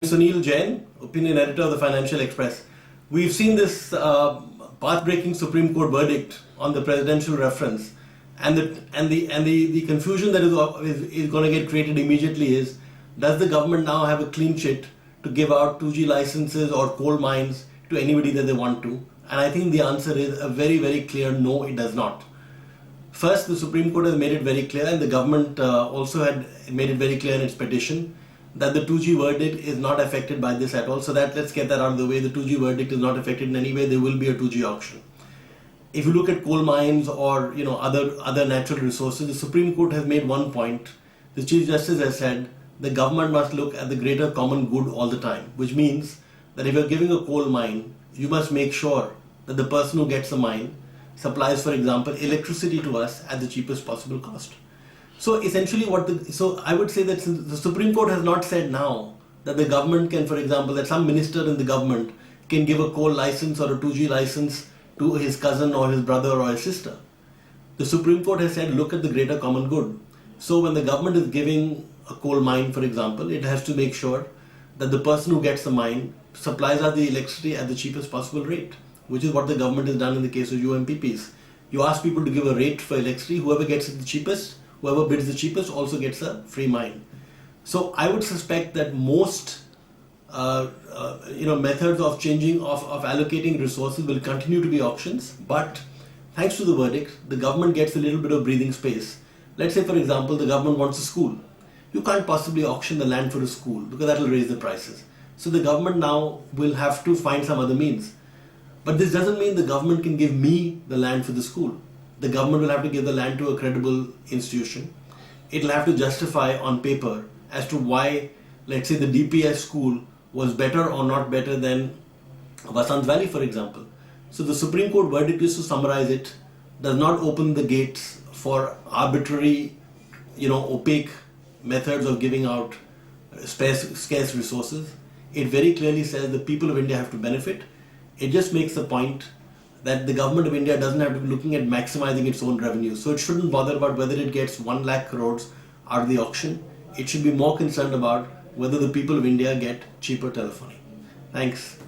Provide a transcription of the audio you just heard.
Sunil Jain, opinion editor of the Financial Express. We've seen this path-breaking Supreme Court verdict on the presidential reference, and the confusion that is going to get created immediately is: does the government now have a clean sheet to give out 2G licenses or coal mines to anybody that they want to? And I think the answer is a very, very clear no, it does not. First, the Supreme Court has made it very clear, and the government also had made it very clear in its petition, that the 2G verdict is not affected by this at all. So that, let's get that out of the way. The 2G verdict is not affected in any way. There will be a 2G auction. If you look at coal mines or other natural resources, the Supreme Court has made one point. The Chief Justice has said the government must look at the greater common good all the time, which means that if you're giving a coal mine, you must make sure that the person who gets the mine supplies, for example, electricity to us at the cheapest possible cost. So essentially I would say that the Supreme Court has not said now that the government can, for example, that some minister in the government can give a coal license or a 2G license to his cousin or his brother or his sister. The Supreme Court has said, look at the greater common good. So when the government is giving a coal mine, for example, it has to make sure that the person who gets the mine supplies us the electricity at the cheapest possible rate, which is what the government has done in the case of UMPPs. You ask people to give a rate for electricity, whoever gets it the cheapest, whoever bids the cheapest also gets a free mine. So I would suspect that most methods of allocating resources will continue to be auctions, but thanks to the verdict, the government gets a little bit of breathing space. Let's say, for example, the government wants a school. You can't possibly auction the land for a school because that will raise the prices. So the government now will have to find some other means. But this doesn't mean the government can give me the land for the school. The government will have to give the land to a credible institution. It will have to justify on paper as to why, let's say, the DPS school was better or not better than Vasant Valley, for example. So the Supreme Court verdict, is to summarize it, does not open the gates for arbitrary, opaque methods of giving out scarce resources. It very clearly says the people of India have to benefit. It just makes the point that the government of India doesn't have to be looking at maximizing its own revenue. So it shouldn't bother about whether it gets 1 lakh crores out of the auction. It should be more concerned about whether the people of India get cheaper telephony. Thanks.